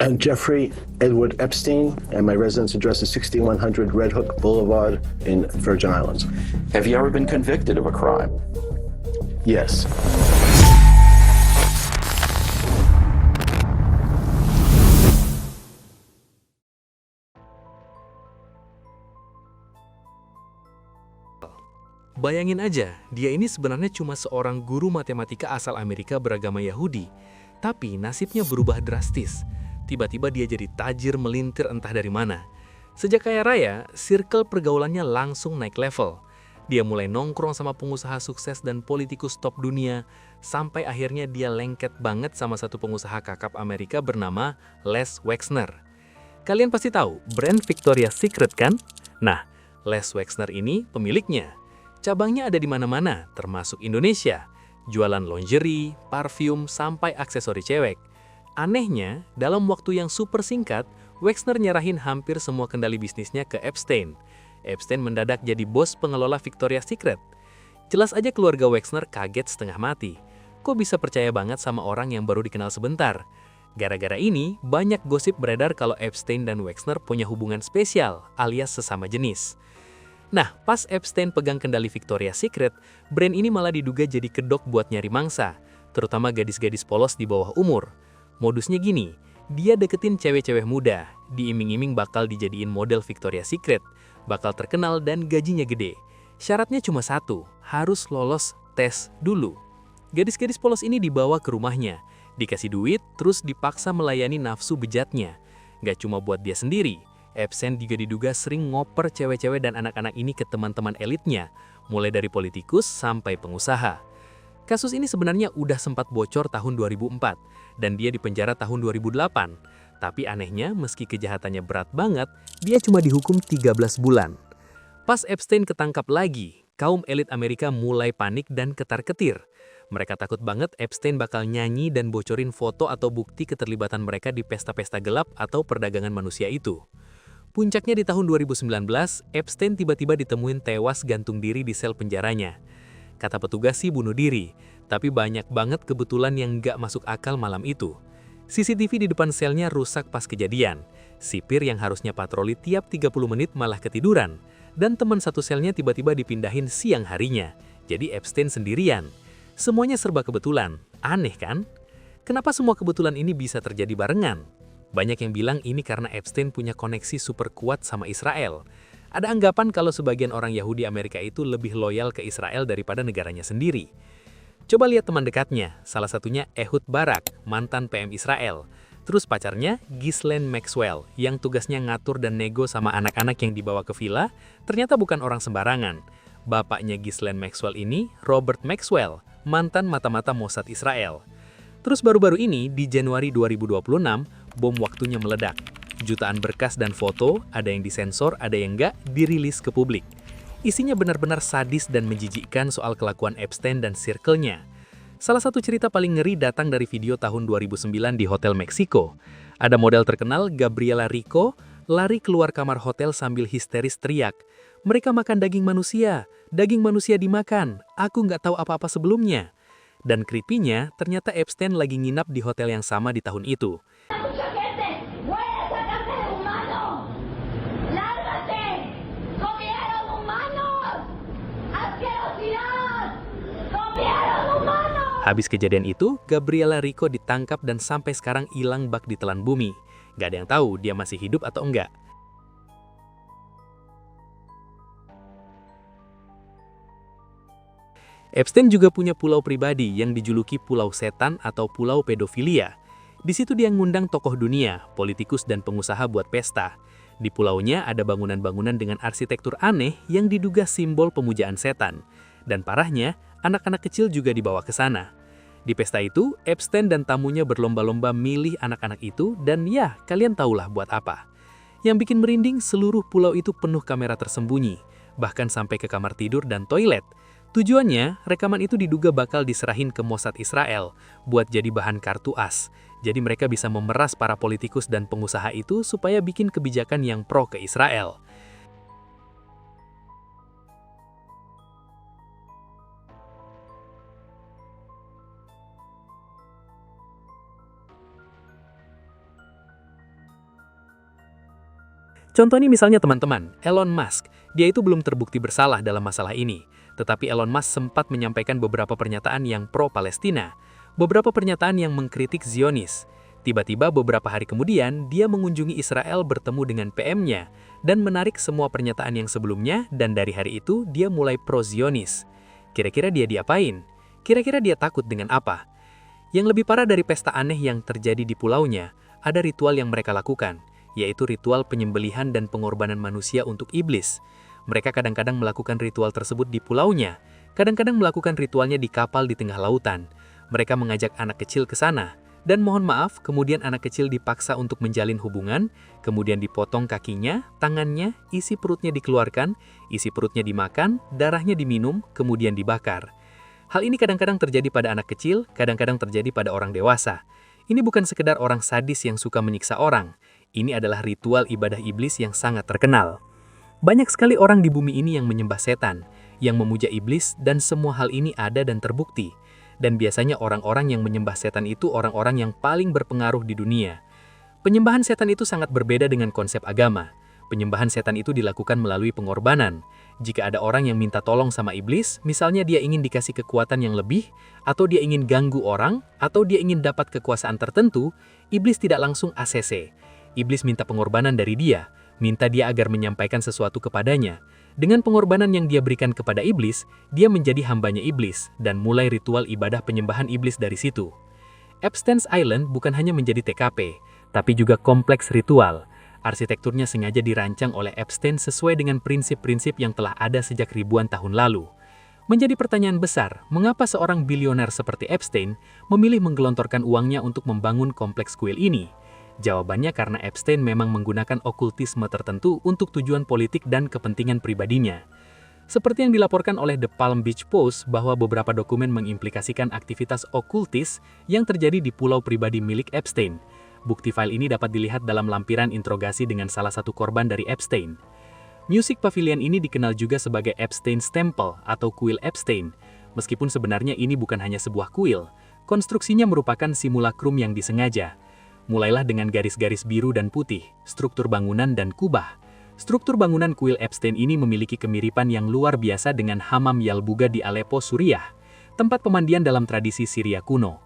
And Jeffrey Edward Epstein, and my residence address is 6100 Red Hook Boulevard in Virgin Islands. Have you ever been convicted of a crime? Yes. Bayangin aja, dia ini sebenarnya cuma seorang guru matematika asal Amerika beragama Yahudi. Tapi nasibnya berubah drastis. Tiba-tiba dia jadi tajir melintir entah dari mana. Sejak kaya raya, circle pergaulannya langsung naik level. Dia mulai nongkrong sama pengusaha sukses dan politikus top dunia, sampai akhirnya dia lengket banget sama satu pengusaha kakap Amerika bernama Les Wexner. Kalian pasti tahu brand Victoria's Secret kan? Nah, Les Wexner ini pemiliknya. Cabangnya ada di mana-mana, termasuk Indonesia. Jualan lingerie, parfum, sampai aksesori cewek. Anehnya, dalam waktu yang super singkat, Wexner nyerahin hampir semua kendali bisnisnya ke Epstein. Epstein mendadak jadi bos pengelola Victoria's Secret. Jelas aja keluarga Wexner kaget setengah mati. Kok bisa percaya banget sama orang yang baru dikenal sebentar? Gara-gara ini, banyak gosip beredar kalau Epstein dan Wexner punya hubungan spesial, alias sesama jenis. Nah, pas Epstein pegang kendali Victoria's Secret, brand ini malah diduga jadi kedok buat nyari mangsa, terutama gadis-gadis polos di bawah umur. Modusnya gini, dia deketin cewek-cewek muda, diiming-iming bakal dijadiin model Victoria's Secret, bakal terkenal dan gajinya gede. Syaratnya cuma satu, harus lolos tes dulu. Gadis-gadis polos ini dibawa ke rumahnya, dikasih duit, terus dipaksa melayani nafsu bejatnya. Gak cuma buat dia sendiri, Epstein juga diduga sering ngoper cewek-cewek dan anak-anak ini ke teman-teman elitnya, mulai dari politikus sampai pengusaha. Kasus ini sebenarnya udah sempat bocor tahun 2004, dan dia dipenjara tahun 2008. Tapi anehnya, meski kejahatannya berat banget, dia cuma dihukum 13 bulan. Pas Epstein ketangkap lagi, kaum elit Amerika mulai panik dan ketar-ketir. Mereka takut banget Epstein bakal nyanyi dan bocorin foto atau bukti keterlibatan mereka di pesta-pesta gelap atau perdagangan manusia itu. Puncaknya di tahun 2019, Epstein tiba-tiba ditemuin tewas gantung diri di sel penjaranya. Kata petugas sih bunuh diri, tapi banyak banget kebetulan yang nggak masuk akal malam itu. CCTV di depan selnya rusak pas kejadian. Sipir yang harusnya patroli tiap 30 menit malah ketiduran. Dan teman satu selnya tiba-tiba dipindahin siang harinya. Jadi Epstein sendirian. Semuanya serba kebetulan. Aneh kan? Kenapa semua kebetulan ini bisa terjadi barengan? Banyak yang bilang ini karena Epstein punya koneksi super kuat sama Israel. Ada anggapan kalau sebagian orang Yahudi Amerika itu lebih loyal ke Israel daripada negaranya sendiri. Coba lihat teman dekatnya, salah satunya Ehud Barak, mantan PM Israel. Terus pacarnya Ghislaine Maxwell, yang tugasnya ngatur dan nego sama anak-anak yang dibawa ke villa, ternyata bukan orang sembarangan. Bapaknya Ghislaine Maxwell ini, Robert Maxwell, mantan mata-mata Mossad Israel. Terus baru-baru ini, di Januari 2026, bom waktunya meledak. Jutaan berkas dan foto, ada yang disensor, ada yang enggak, dirilis ke publik. Isinya benar-benar sadis dan menjijikkan soal kelakuan Epstein dan circle-nya. Salah satu cerita paling ngeri datang dari video tahun 2009 di Hotel Meksiko. Ada model terkenal, Gabriela Rico, lari keluar kamar hotel sambil histeris teriak. Mereka makan daging manusia dimakan, aku nggak tahu apa-apa sebelumnya. Dan creepy-nya, ternyata Epstein lagi nginap di hotel yang sama di tahun itu. Habis kejadian itu, Gabriela Rico ditangkap dan sampai sekarang hilang bak di telan bumi. Gak ada yang tahu dia masih hidup atau enggak. Epstein juga punya pulau pribadi yang dijuluki Pulau Setan atau Pulau Pedofilia. Di situ dia ngundang tokoh dunia, politikus dan pengusaha buat pesta. Di pulaunya ada bangunan-bangunan dengan arsitektur aneh yang diduga simbol pemujaan setan. Dan parahnya, anak-anak kecil juga dibawa ke sana. Di pesta itu, Epstein dan tamunya berlomba-lomba milih anak-anak itu dan ya, kalian tahulah buat apa. Yang bikin merinding, seluruh pulau itu penuh kamera tersembunyi, bahkan sampai ke kamar tidur dan toilet. Tujuannya, rekaman itu diduga bakal diserahin ke Mossad Israel buat jadi bahan kartu as. Jadi mereka bisa memeras para politikus dan pengusaha itu supaya bikin kebijakan yang pro ke Israel. Contoh ini misalnya teman-teman, Elon Musk. Dia itu belum terbukti bersalah dalam masalah ini. Tetapi Elon Musk sempat menyampaikan beberapa pernyataan yang pro-Palestina. Beberapa pernyataan yang mengkritik Zionis. Tiba-tiba beberapa hari kemudian, dia mengunjungi Israel bertemu dengan PM-nya dan menarik semua pernyataan yang sebelumnya, dan dari hari itu dia mulai pro-Zionis. Kira-kira dia diapain? Kira-kira dia takut dengan apa? Yang lebih parah dari pesta aneh yang terjadi di pulaunya, ada ritual yang mereka lakukan, yaitu ritual penyembelihan dan pengorbanan manusia untuk iblis. Mereka kadang-kadang melakukan ritual tersebut di pulaunya, kadang-kadang melakukan ritualnya di kapal di tengah lautan. Mereka mengajak anak kecil ke sana. Dan mohon maaf, kemudian anak kecil dipaksa untuk menjalin hubungan, kemudian dipotong kakinya, tangannya, isi perutnya dikeluarkan, isi perutnya dimakan, darahnya diminum, kemudian dibakar. Hal ini kadang-kadang terjadi pada anak kecil, kadang-kadang terjadi pada orang dewasa. Ini bukan sekedar orang sadis yang suka menyiksa orang. Ini adalah ritual ibadah iblis yang sangat terkenal. Banyak sekali orang di bumi ini yang menyembah setan, yang memuja iblis, dan semua hal ini ada dan terbukti. Dan biasanya orang-orang yang menyembah setan itu orang-orang yang paling berpengaruh di dunia. Penyembahan setan itu sangat berbeda dengan konsep agama. Penyembahan setan itu dilakukan melalui pengorbanan. Jika ada orang yang minta tolong sama iblis, misalnya dia ingin dikasih kekuatan yang lebih, atau dia ingin ganggu orang, atau dia ingin dapat kekuasaan tertentu, iblis tidak langsung ACC. Iblis minta pengorbanan dari dia, minta dia agar menyampaikan sesuatu kepadanya. Dengan pengorbanan yang dia berikan kepada iblis, dia menjadi hambanya iblis, dan mulai ritual ibadah penyembahan iblis dari situ. Epstein's Island bukan hanya menjadi TKP, tapi juga kompleks ritual. Arsitekturnya sengaja dirancang oleh Epstein sesuai dengan prinsip-prinsip yang telah ada sejak ribuan tahun lalu. Menjadi pertanyaan besar, mengapa seorang bilioner seperti Epstein memilih menggelontorkan uangnya untuk membangun kompleks kuil ini? Jawabannya karena Epstein memang menggunakan okultisme tertentu untuk tujuan politik dan kepentingan pribadinya. Seperti yang dilaporkan oleh The Palm Beach Post bahwa beberapa dokumen mengimplikasikan aktivitas okultis yang terjadi di pulau pribadi milik Epstein. Bukti file ini dapat dilihat dalam lampiran interogasi dengan salah satu korban dari Epstein. Music Pavilion ini dikenal juga sebagai Epstein's Temple atau kuil Epstein. Meskipun sebenarnya ini bukan hanya sebuah kuil, konstruksinya merupakan simulakrum yang disengaja. Mulailah dengan garis-garis biru dan putih, struktur bangunan dan kubah. Struktur bangunan kuil Epstein ini memiliki kemiripan yang luar biasa dengan Hammam Yalbuga di Aleppo, Suriah, tempat pemandian dalam tradisi Syria kuno.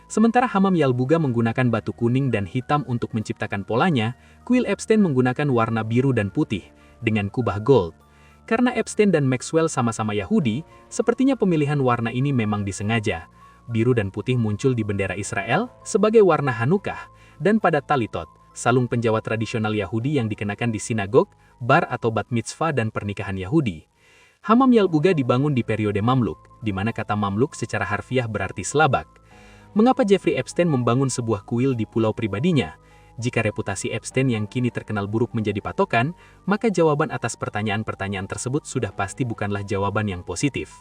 Sementara Hammam Yalbuga menggunakan batu kuning dan hitam untuk menciptakan polanya, kuil Epstein menggunakan warna biru dan putih, dengan kubah gold. Karena Epstein dan Maxwell sama-sama Yahudi, sepertinya pemilihan warna ini memang disengaja. Biru dan putih muncul di bendera Israel sebagai warna Hanukkah, dan pada talitot, salung penjawat tradisional Yahudi yang dikenakan di sinagog, bar atau bat mitzvah dan pernikahan Yahudi. Hammam Yalbuga dibangun di periode Mamluk, di mana kata Mamluk secara harfiah berarti Slabak. Mengapa Jeffrey Epstein membangun sebuah kuil di pulau pribadinya? Jika reputasi Epstein yang kini terkenal buruk menjadi patokan, maka jawaban atas pertanyaan-pertanyaan tersebut sudah pasti bukanlah jawaban yang positif.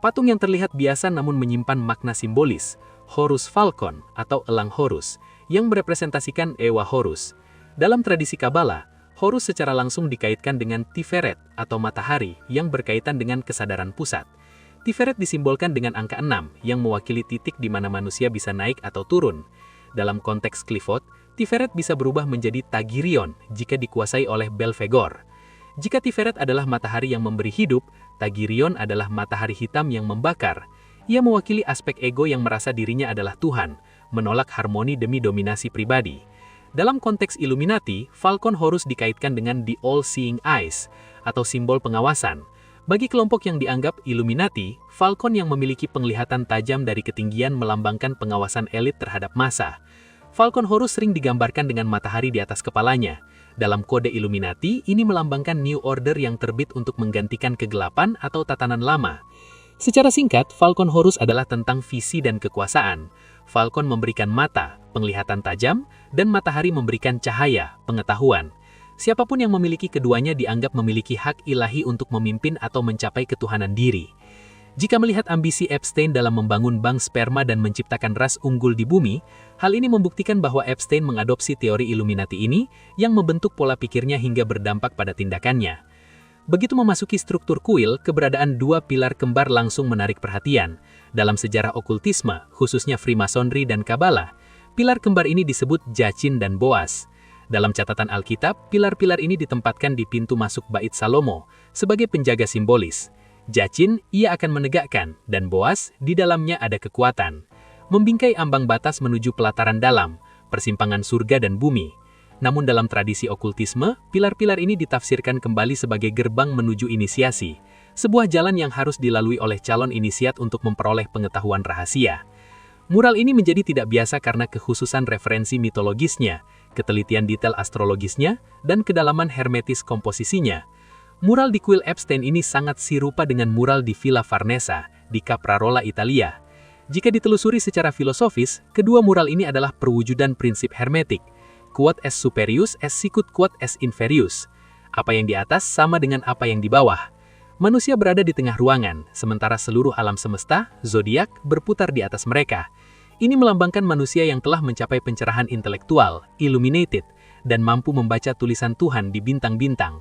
Patung yang terlihat biasa namun menyimpan makna simbolis, Horus Falcon atau elang Horus, yang merepresentasikan Ewa Horus. Dalam tradisi Kabbalah, Horus secara langsung dikaitkan dengan Tiferet atau matahari yang berkaitan dengan kesadaran pusat. Tiferet disimbolkan dengan angka 6 yang mewakili titik di mana manusia bisa naik atau turun. Dalam konteks Clifford, Tiferet bisa berubah menjadi Tagirion jika dikuasai oleh Belphegor. Jika Tiferet adalah matahari yang memberi hidup, Tagirion adalah matahari hitam yang membakar. Ia mewakili aspek ego yang merasa dirinya adalah Tuhan, menolak harmoni demi dominasi pribadi. Dalam konteks Illuminati, Falcon Horus dikaitkan dengan The All-Seeing Eyes, atau simbol pengawasan. Bagi kelompok yang dianggap Illuminati, Falcon yang memiliki penglihatan tajam dari ketinggian melambangkan pengawasan elit terhadap massa. Falcon Horus sering digambarkan dengan matahari di atas kepalanya. Dalam kode Illuminati, ini melambangkan New Order yang terbit untuk menggantikan kegelapan atau tatanan lama. Secara singkat, Falcon Horus adalah tentang visi dan kekuasaan. Falcon memberikan mata, penglihatan tajam, dan matahari memberikan cahaya, pengetahuan. Siapapun yang memiliki keduanya dianggap memiliki hak ilahi untuk memimpin atau mencapai ketuhanan diri. Jika melihat ambisi Epstein dalam membangun bank sperma dan menciptakan ras unggul di bumi, hal ini membuktikan bahwa Epstein mengadopsi teori Illuminati ini yang membentuk pola pikirnya hingga berdampak pada tindakannya. Begitu memasuki struktur kuil, keberadaan dua pilar kembar langsung menarik perhatian. Dalam sejarah okultisme, khususnya Freemasonry dan Kabbalah, pilar kembar ini disebut Jachin dan Boaz. Dalam catatan Alkitab, pilar-pilar ini ditempatkan di pintu masuk Bait Salomo sebagai penjaga simbolis. Jacin ia akan menegakkan, dan Boas di dalamnya ada kekuatan. Membingkai ambang batas menuju pelataran dalam, persimpangan surga dan bumi. Namun dalam tradisi okultisme, pilar-pilar ini ditafsirkan kembali sebagai gerbang menuju inisiasi, sebuah jalan yang harus dilalui oleh calon inisiat untuk memperoleh pengetahuan rahasia. Mural ini menjadi tidak biasa karena kekhususan referensi mitologisnya, ketelitian detail astrologisnya, dan kedalaman hermetis komposisinya. Mural di kuil Epstein ini sangat serupa dengan mural di Villa Farnesa, di Caprarola, Italia. Jika ditelusuri secara filosofis, kedua mural ini adalah perwujudan prinsip hermetik. Quod est superius est sicut quod est inferius. Apa yang di atas sama dengan apa yang di bawah. Manusia berada di tengah ruangan, sementara seluruh alam semesta, zodiak, berputar di atas mereka. Ini melambangkan manusia yang telah mencapai pencerahan intelektual, illuminated, dan mampu membaca tulisan Tuhan di bintang-bintang.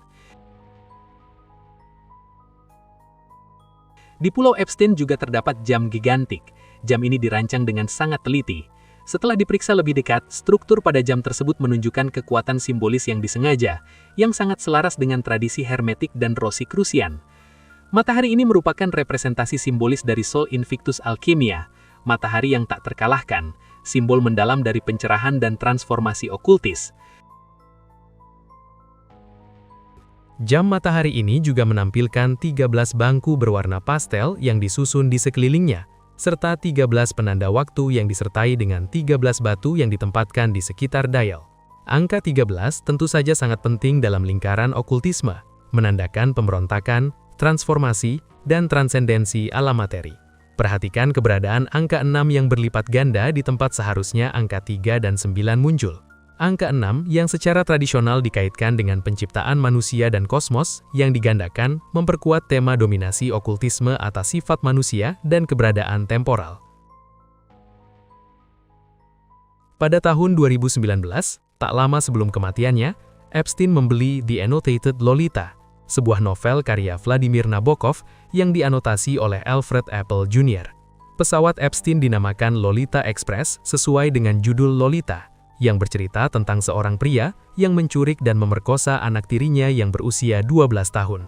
Di Pulau Epstein juga terdapat jam gigantik. Jam ini dirancang dengan sangat teliti. Setelah diperiksa lebih dekat, struktur pada jam tersebut menunjukkan kekuatan simbolis yang disengaja, yang sangat selaras dengan tradisi hermetik dan Rosicrucian. Matahari ini merupakan representasi simbolis dari Sol Invictus Alchemia, matahari yang tak terkalahkan, simbol mendalam dari pencerahan dan transformasi okultis. Jam matahari ini juga menampilkan 13 bangku berwarna pastel yang disusun di sekelilingnya, serta 13 penanda waktu yang disertai dengan 13 batu yang ditempatkan di sekitar dial. Angka 13 tentu saja sangat penting dalam lingkaran okultisme, menandakan pemberontakan, transformasi, dan transendensi alam materi. Perhatikan keberadaan angka 6 yang berlipat ganda di tempat seharusnya angka 3 dan 9 muncul. Angka 6 yang secara tradisional dikaitkan dengan penciptaan manusia dan kosmos yang digandakan memperkuat tema dominasi okultisme atas sifat manusia dan keberadaan temporal. Pada tahun 2019, tak lama sebelum kematiannya, Epstein membeli The Annotated Lolita, sebuah novel karya Vladimir Nabokov yang dianotasi oleh Alfred Apple Jr. Pesawat Epstein dinamakan Lolita Express sesuai dengan judul Lolita, yang bercerita tentang seorang pria yang menculik dan memerkosa anak tirinya yang berusia 12 tahun.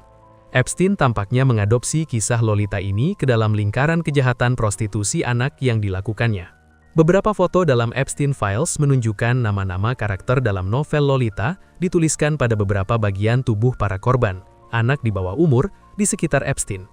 Epstein tampaknya mengadopsi kisah Lolita ini ke dalam lingkaran kejahatan prostitusi anak yang dilakukannya. Beberapa foto dalam Epstein Files menunjukkan nama-nama karakter dalam novel Lolita dituliskan pada beberapa bagian tubuh para korban, anak di bawah umur, di sekitar Epstein.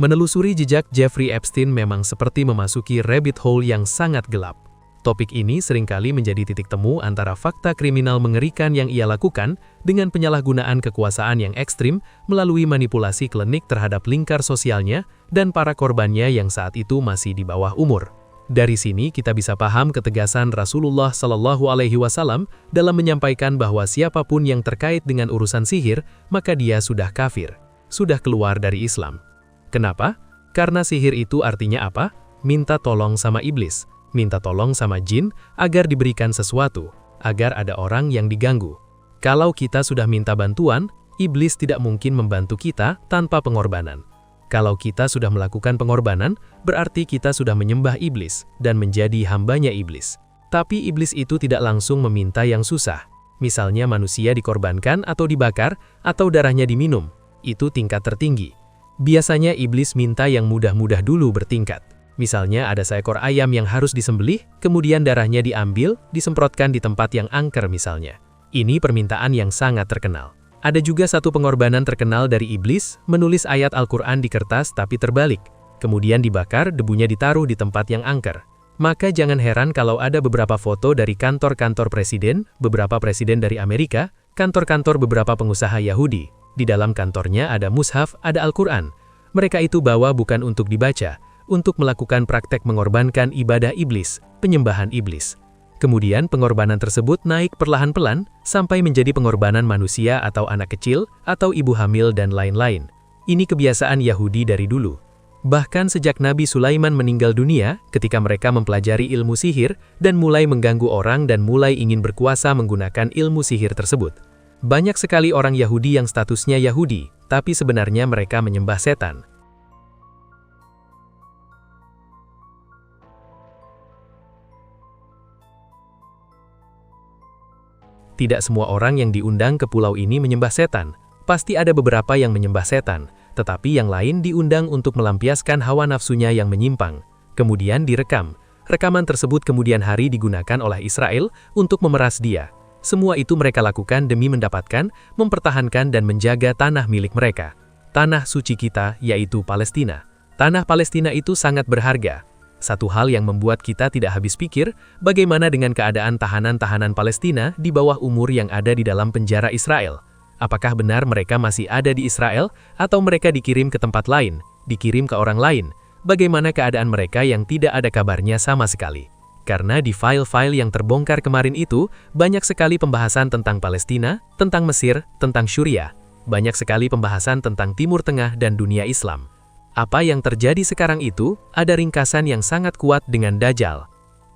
Menelusuri jejak Jeffrey Epstein memang seperti memasuki rabbit hole yang sangat gelap. Topik ini seringkali menjadi titik temu antara fakta kriminal mengerikan yang ia lakukan dengan penyalahgunaan kekuasaan yang ekstrim melalui manipulasi klinik terhadap lingkar sosialnya dan para korbannya yang saat itu masih di bawah umur. Dari sini kita bisa paham ketegasan Rasulullah Shallallahu Alaihi Wasallam dalam menyampaikan bahwa siapapun yang terkait dengan urusan sihir, maka dia sudah kafir, sudah keluar dari Islam. Kenapa? Karena sihir itu artinya apa? Minta tolong sama iblis, minta tolong sama jin agar diberikan sesuatu, agar ada orang yang diganggu. Kalau kita sudah minta bantuan, iblis tidak mungkin membantu kita tanpa pengorbanan. Kalau kita sudah melakukan pengorbanan, berarti kita sudah menyembah iblis dan menjadi hambanya iblis. Tapi iblis itu tidak langsung meminta yang susah. Misalnya manusia dikorbankan atau dibakar, atau darahnya diminum. Itu tingkat tertinggi. Biasanya iblis minta yang mudah-mudah dulu bertingkat. Misalnya ada seekor ayam yang harus disembelih, kemudian darahnya diambil, disemprotkan di tempat yang angker misalnya. Ini permintaan yang sangat terkenal. Ada juga satu pengorbanan terkenal dari iblis, menulis ayat Al-Quran di kertas tapi terbalik. Kemudian dibakar, debunya ditaruh di tempat yang angker. Maka jangan heran kalau ada beberapa foto dari kantor-kantor presiden, beberapa presiden dari Amerika, kantor-kantor beberapa pengusaha Yahudi. Di dalam kantornya ada mushaf, ada Al-Quran. Mereka itu bawa bukan untuk dibaca, untuk melakukan praktek mengorbankan ibadah iblis, penyembahan iblis. Kemudian pengorbanan tersebut naik perlahan-pelan sampai menjadi pengorbanan manusia atau anak kecil, atau ibu hamil dan lain-lain. Ini kebiasaan Yahudi dari dulu. Bahkan sejak Nabi Sulaiman meninggal dunia, ketika mereka mempelajari ilmu sihir dan mulai mengganggu orang dan mulai ingin berkuasa menggunakan ilmu sihir tersebut. Banyak sekali orang Yahudi yang statusnya Yahudi, tapi sebenarnya mereka menyembah setan. Tidak semua orang yang diundang ke pulau ini menyembah setan. Pasti ada beberapa yang menyembah setan, tetapi yang lain diundang untuk melampiaskan hawa nafsunya yang menyimpang. Kemudian direkam. Rekaman tersebut kemudian hari digunakan oleh Israel untuk memeras dia. Semua itu mereka lakukan demi mendapatkan, mempertahankan dan menjaga tanah milik mereka. Tanah suci kita, yaitu Palestina. Tanah Palestina itu sangat berharga. Satu hal yang membuat kita tidak habis pikir, bagaimana dengan keadaan tahanan-tahanan Palestina di bawah umur yang ada di dalam penjara Israel? Apakah benar mereka masih ada di Israel, atau mereka dikirim ke tempat lain, dikirim ke orang lain? Bagaimana keadaan mereka yang tidak ada kabarnya sama sekali? Karena di file-file yang terbongkar kemarin itu, banyak sekali pembahasan tentang Palestina, tentang Mesir, tentang Syria. Banyak sekali pembahasan tentang Timur Tengah dan dunia Islam. Apa yang terjadi sekarang itu, ada ringkasan yang sangat kuat dengan Dajjal.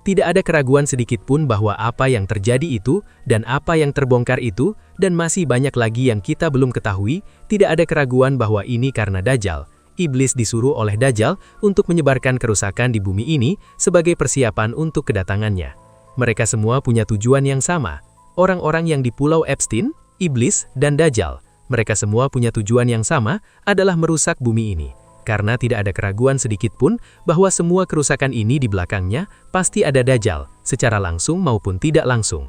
Tidak ada keraguan sedikit pun bahwa apa yang terjadi itu, dan apa yang terbongkar itu, dan masih banyak lagi yang kita belum ketahui, tidak ada keraguan bahwa ini karena Dajjal. Iblis disuruh oleh Dajjal untuk menyebarkan kerusakan di bumi ini sebagai persiapan untuk kedatangannya. Mereka semua punya tujuan yang sama. Orang-orang yang di Pulau Epstein, Iblis, dan Dajjal, mereka semua punya tujuan yang sama, adalah merusak bumi ini. Karena tidak ada keraguan sedikit pun bahwa semua kerusakan ini di belakangnya pasti ada Dajjal, secara langsung maupun tidak langsung.